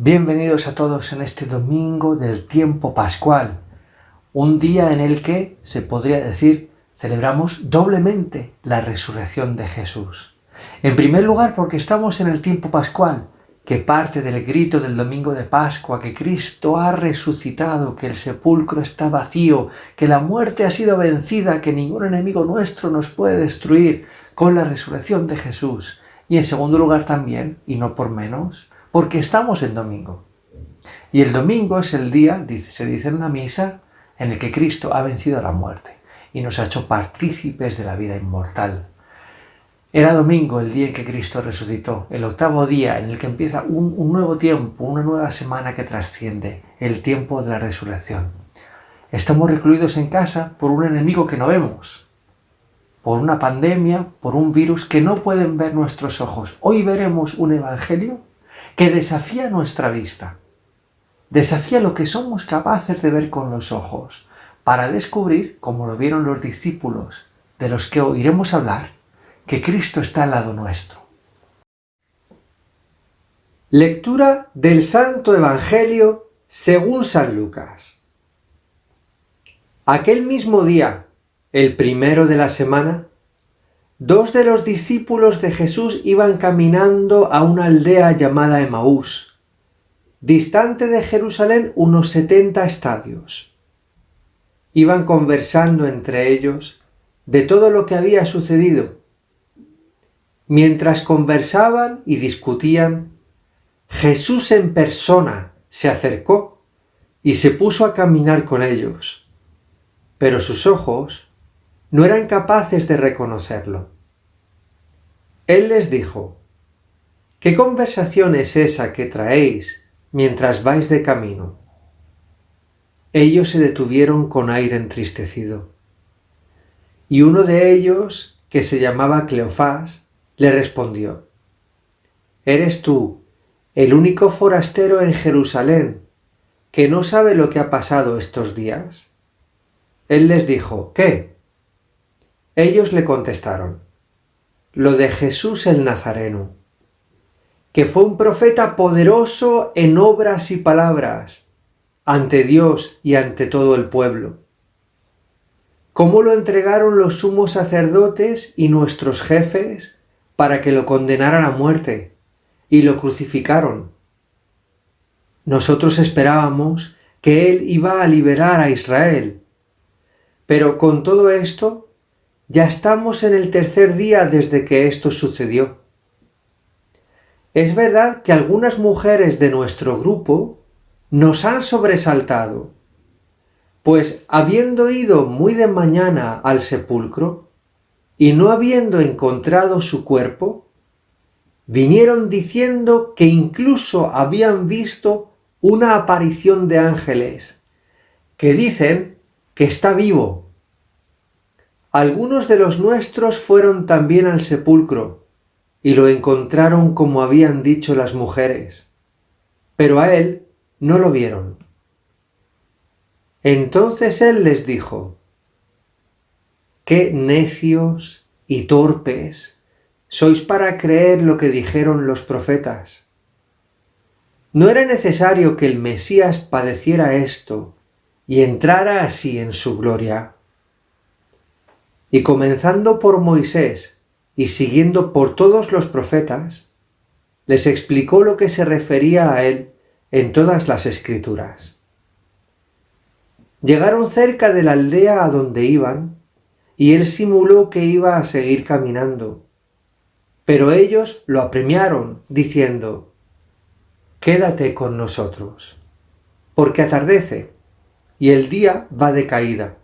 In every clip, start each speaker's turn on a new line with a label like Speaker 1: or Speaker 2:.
Speaker 1: Bienvenidos a todos en este domingo del tiempo pascual, un día en el que, se podría decir, celebramos doblemente la resurrección de Jesús. En primer lugar, porque estamos en el tiempo pascual, que parte del grito del domingo de Pascua, que Cristo ha resucitado, que el sepulcro está vacío, que la muerte ha sido vencida, que ningún enemigo nuestro nos puede destruir con la resurrección de Jesús. Y en segundo lugar también, y no por menos, porque estamos en domingo. Y el domingo es el día, se dice en la misa, en el que Cristo ha vencido a la muerte y nos ha hecho partícipes de la vida inmortal. Era domingo el día en que Cristo resucitó, el octavo día en el que empieza un nuevo tiempo, una nueva semana que trasciende, el tiempo de la resurrección. Estamos recluidos en casa por un enemigo que no vemos, por una pandemia, por un virus que no pueden ver nuestros ojos. Hoy veremos un evangelio que desafía nuestra vista, desafía lo que somos capaces de ver con los ojos, para descubrir, como lo vieron los discípulos de los que oiremos hablar, que Cristo está al lado nuestro. Lectura del Santo Evangelio según San Lucas. Aquel mismo día, el primero de la semana, dos de los discípulos de Jesús iban caminando a una aldea llamada Emaús, distante de Jerusalén unos 70 estadios. Iban conversando entre ellos de todo lo que había sucedido. Mientras conversaban y discutían, Jesús en persona se acercó y se puso a caminar con ellos, pero sus ojos no eran capaces de reconocerlo. Él les dijo: ¿Qué conversación es esa que traéis mientras vais de camino? Ellos se detuvieron con aire entristecido. Y uno de ellos, que se llamaba Cleofás, le respondió: ¿Eres tú el único forastero en Jerusalén que no sabe lo que ha pasado estos días? Él les dijo: ¿Qué? Ellos le contestaron: lo de Jesús el Nazareno, que fue un profeta poderoso en obras y palabras, ante Dios y ante todo el pueblo. ¿Cómo lo entregaron los sumos sacerdotes y nuestros jefes para que lo condenaran a muerte y lo crucificaron? Nosotros esperábamos que él iba a liberar a Israel, pero con todo esto ya estamos en el tercer día desde que esto sucedió. Es verdad que algunas mujeres de nuestro grupo nos han sobresaltado, pues habiendo ido muy de mañana al sepulcro y no habiendo encontrado su cuerpo, vinieron diciendo que incluso habían visto una aparición de ángeles, que dicen que está vivo. Algunos de los nuestros fueron también al sepulcro y lo encontraron como habían dicho las mujeres, pero a él no lo vieron. Entonces él les dijo: ¡qué necios y torpes sois para creer lo que dijeron los profetas! ¿No era necesario que el Mesías padeciera esto y entrara así en su gloria? Y comenzando por Moisés y siguiendo por todos los profetas, les explicó lo que se refería a él en todas las Escrituras. Llegaron cerca de la aldea a donde iban, y él simuló que iba a seguir caminando. Pero ellos lo apremiaron, diciendo: «Quédate con nosotros, porque atardece, y el día va de caída».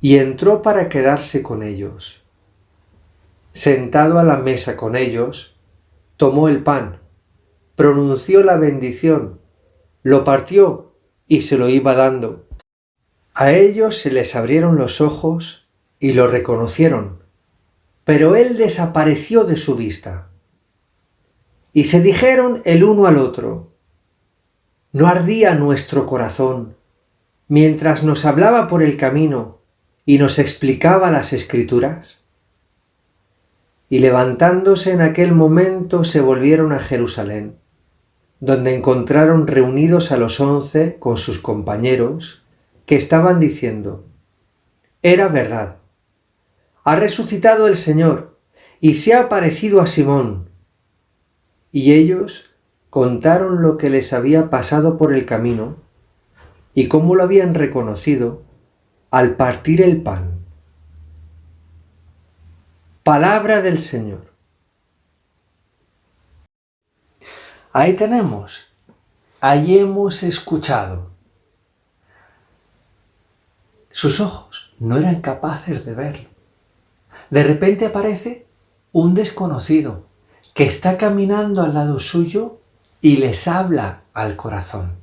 Speaker 1: Y entró para quedarse con ellos. Sentado a la mesa con ellos, tomó el pan, pronunció la bendición, lo partió y se lo iba dando. A ellos se les abrieron los ojos y lo reconocieron, pero él desapareció de su vista. Y se dijeron el uno al otro: ¿no ardía nuestro corazón mientras nos hablaba por el camino y nos explicaba las Escrituras? Y levantándose en aquel momento se volvieron a Jerusalén. donde encontraron reunidos a los 11 con sus compañeros, que estaban diciendo: «Era verdad, ha resucitado el Señor y se ha aparecido a Simón». Y ellos contaron lo que les había pasado por el camino y cómo lo habían reconocido al partir el pan. Palabra del Señor. Ahí tenemos, ahí hemos escuchado. Sus ojos no eran capaces de verlo. De repente aparece un desconocido que está caminando al lado suyo y les habla al corazón.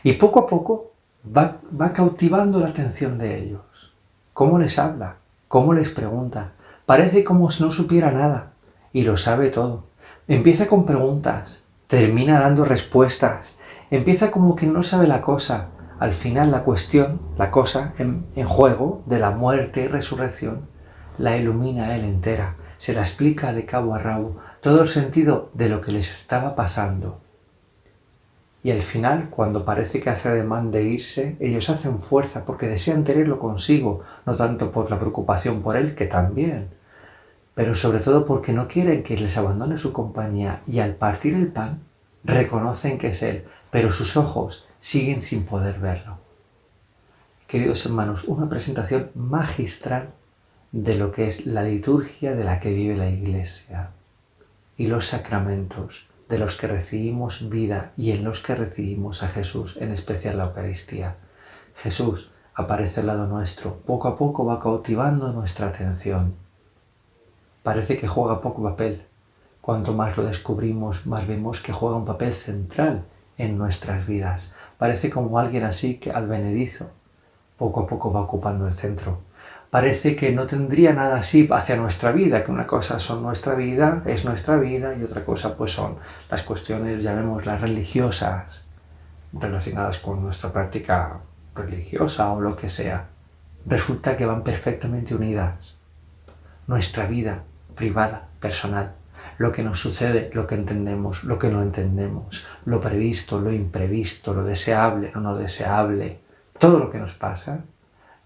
Speaker 1: Y poco a poco va cautivando la atención de ellos. ¿Cómo les habla? ¿Cómo les pregunta? Parece como si no supiera nada y lo sabe todo. Empieza con preguntas, termina dando respuestas, empieza como que no sabe la cosa. Al final la cuestión, la cosa en juego de la muerte y resurrección, la ilumina a él entera, se la explica de cabo a rabo, todo el sentido de lo que les estaba pasando. Y al final, cuando parece que hace ademán de irse, ellos hacen fuerza porque desean tenerlo consigo, no tanto por la preocupación por él, que también, pero sobre todo porque no quieren que les abandone su compañía, y al partir el pan reconocen que es él, pero sus ojos siguen sin poder verlo. Queridos hermanos, una presentación magistral de lo que es la liturgia de la que vive la Iglesia y los sacramentos de los que recibimos vida y en los que recibimos a Jesús, en especial la Eucaristía. Jesús aparece al lado nuestro, poco a poco va cautivando nuestra atención. Parece que juega poco papel. Cuanto más lo descubrimos, más vemos que juega un papel central en nuestras vidas. Parece como alguien así que advenedizo, poco a poco va ocupando el centro. Parece que no tendría nada así hacia nuestra vida, que una cosa son nuestra vida, es nuestra vida, y otra cosa pues son las cuestiones, llamémoslas religiosas, relacionadas con nuestra práctica religiosa o lo que sea. Resulta que van perfectamente unidas. Nuestra vida privada, personal, lo que nos sucede, lo que entendemos, lo que no entendemos, lo previsto, lo imprevisto, lo deseable, lo no deseable, todo lo que nos pasa,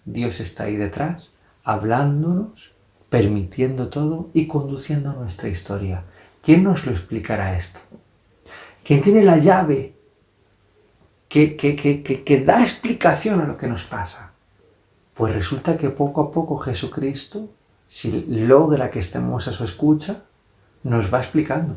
Speaker 1: Dios está ahí detrás, hablándonos, permitiendo todo y conduciendo nuestra historia. ¿Quién nos lo explicará esto? ¿Quién tiene la llave que da explicación a lo que nos pasa? Pues resulta que poco a poco Jesucristo, si logra que estemos a su escucha, nos va explicando.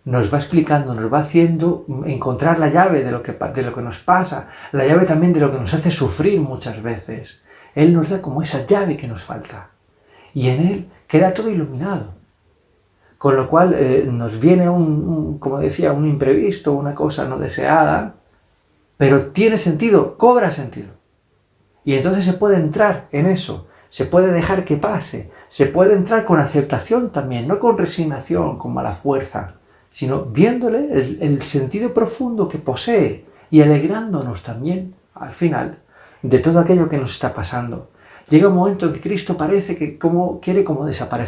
Speaker 1: Nos va explicando, nos va haciendo encontrar la llave de lo que nos pasa, la llave también de lo que nos hace sufrir muchas veces. Él nos da como esa llave que nos falta. Y en Él queda todo iluminado. Con lo cual nos viene como decía, un imprevisto, una cosa no deseada, pero tiene sentido, cobra sentido. Y entonces se puede entrar en eso, se puede dejar que pase, se puede entrar con aceptación también, no con resignación, con mala fuerza, sino viéndole el sentido profundo que posee y alegrándonos también, al final, de todo aquello que nos está pasando. Llega un momento en que Cristo parece que quiere al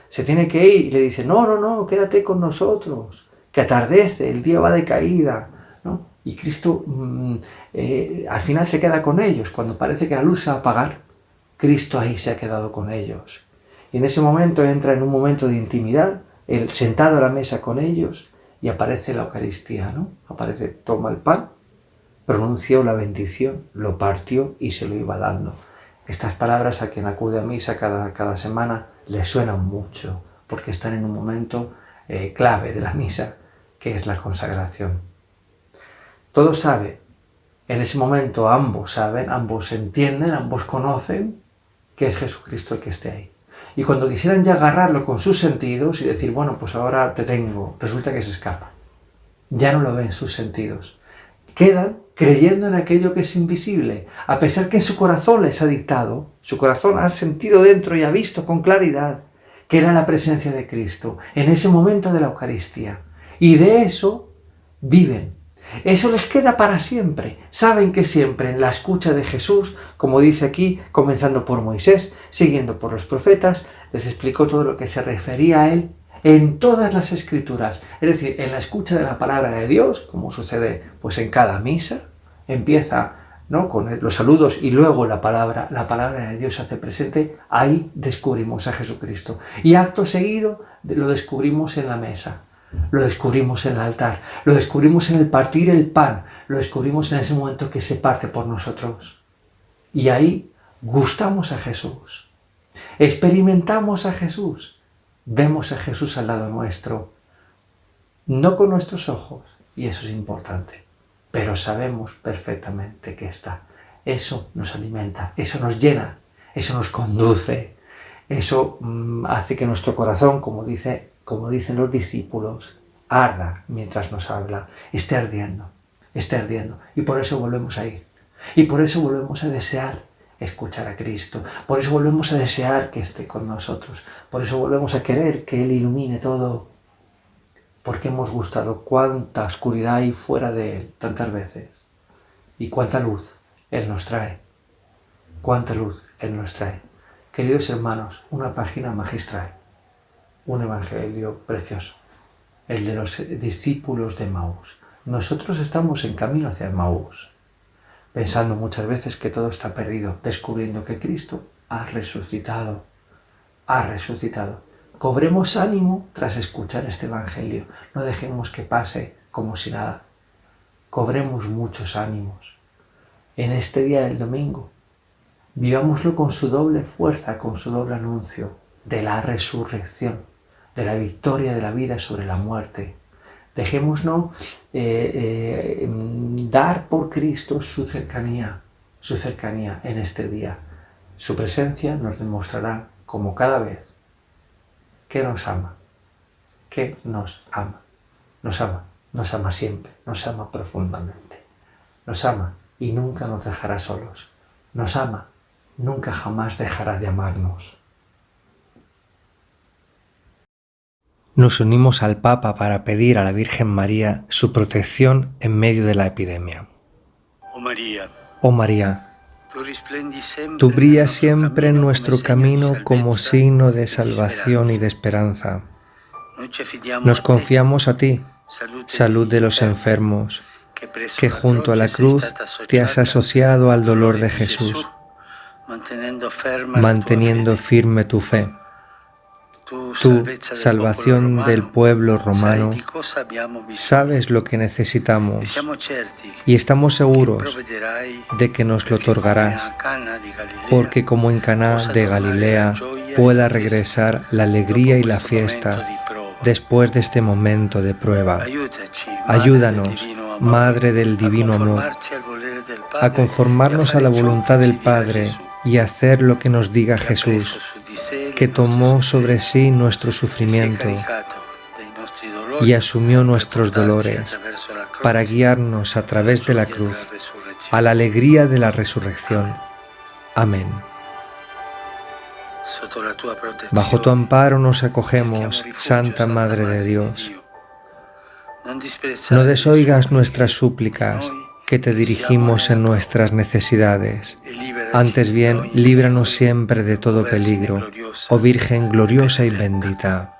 Speaker 1: se tiene que ir y le dice, no, quédate con nosotros, que atardece, el día va de caída, ¿no? Y Cristo al final se queda con ellos, cuando parece que la luz se va a apagar, Cristo ahí se ha quedado con ellos. Y en ese momento entra en un momento de intimidad, él sentado a la mesa con ellos, y aparece la Eucaristía, ¿no? Aparece, toma el pan, pronunció la bendición, lo partió y se lo iba dando. Estas palabras a quien acude a misa cada semana le suenan mucho, porque están en un momento clave de la misa, que es la consagración. Todos saben, en ese momento ambos saben, ambos entienden, ambos conocen que es Jesucristo el que esté ahí. Y cuando quisieran ya agarrarlo con sus sentidos y decir, bueno, pues ahora te tengo, resulta que se escapa. Ya no lo ven sus sentidos. Quedan creyendo en aquello que es invisible, a pesar que en su corazón les ha dictado, su corazón ha sentido dentro y ha visto con claridad que era la presencia de Cristo en ese momento de la Eucaristía. Y de eso viven. Eso les queda para siempre. Saben que siempre en la escucha de Jesús, como dice aquí, comenzando por Moisés, siguiendo por los profetas, les explicó todo lo que se refería a Él, en todas las escrituras, es decir, en la escucha de la palabra de Dios, como sucede pues en cada misa, empieza, ¿no?, con los saludos y luego la palabra de Dios se hace presente, ahí descubrimos a Jesucristo. Y acto seguido lo descubrimos en la mesa, lo descubrimos en el altar, lo descubrimos en el partir el pan, lo descubrimos en ese momento que se parte por nosotros. Y ahí gustamos a Jesús, experimentamos a Jesús. Vemos a Jesús al lado nuestro, no con nuestros ojos, y eso es importante, pero sabemos perfectamente que está. Eso nos alimenta, eso nos llena, eso nos conduce, eso hace que nuestro corazón, como dicen los discípulos, arda mientras nos habla, esté ardiendo, y por eso volvemos a ir, y por eso volvemos a desear escuchar a Cristo, por eso volvemos a desear que esté con nosotros, por eso volvemos a querer que Él ilumine todo, porque hemos gustado cuánta oscuridad hay fuera de Él tantas veces y cuánta luz Él nos trae, Queridos hermanos, una página magistral, un evangelio precioso, el de los discípulos de Emaús. Nosotros estamos en camino hacia Emaús, pensando muchas veces que todo está perdido, descubriendo que Cristo ha resucitado. Cobremos ánimo tras escuchar este evangelio. No dejemos que pase como si nada. Cobremos muchos ánimos. En este día del domingo, vivámoslo con su doble fuerza, con su doble anuncio de la resurrección, de la victoria de la vida sobre la muerte. Dejémonos dar por Cristo su cercanía en este día. Su presencia nos demostrará, como cada vez, que nos ama, nos ama siempre, nos ama profundamente, nos ama y nunca nos dejará solos, nos ama, nunca jamás dejará de amarnos. Nos unimos al Papa para pedir a la Virgen María su protección en medio de la epidemia. Oh María, tú brillas siempre en nuestro camino como signo de salvación y de esperanza. Nos confiamos a ti, salud de los enfermos, que junto a la cruz te has asociado al dolor de Jesús, manteniendo firme tu fe. Tú, salvación del pueblo romano, sabes lo que necesitamos y estamos seguros de que nos lo otorgarás, porque como en Caná de Galilea pueda regresar la alegría y la fiesta después de este momento de prueba. Ayúdanos, Madre del Divino Amor, a conformarnos a la voluntad del Padre y hacer lo que nos diga Jesús, que tomó sobre sí nuestro sufrimiento y asumió nuestros dolores para guiarnos a través de la cruz a la alegría de la resurrección. Amén. Bajo tu amparo nos acogemos, Santa Madre de Dios. No desoigas nuestras súplicas que te dirigimos en nuestras necesidades. Antes bien, líbranos siempre de todo peligro, oh Virgen gloriosa y bendita.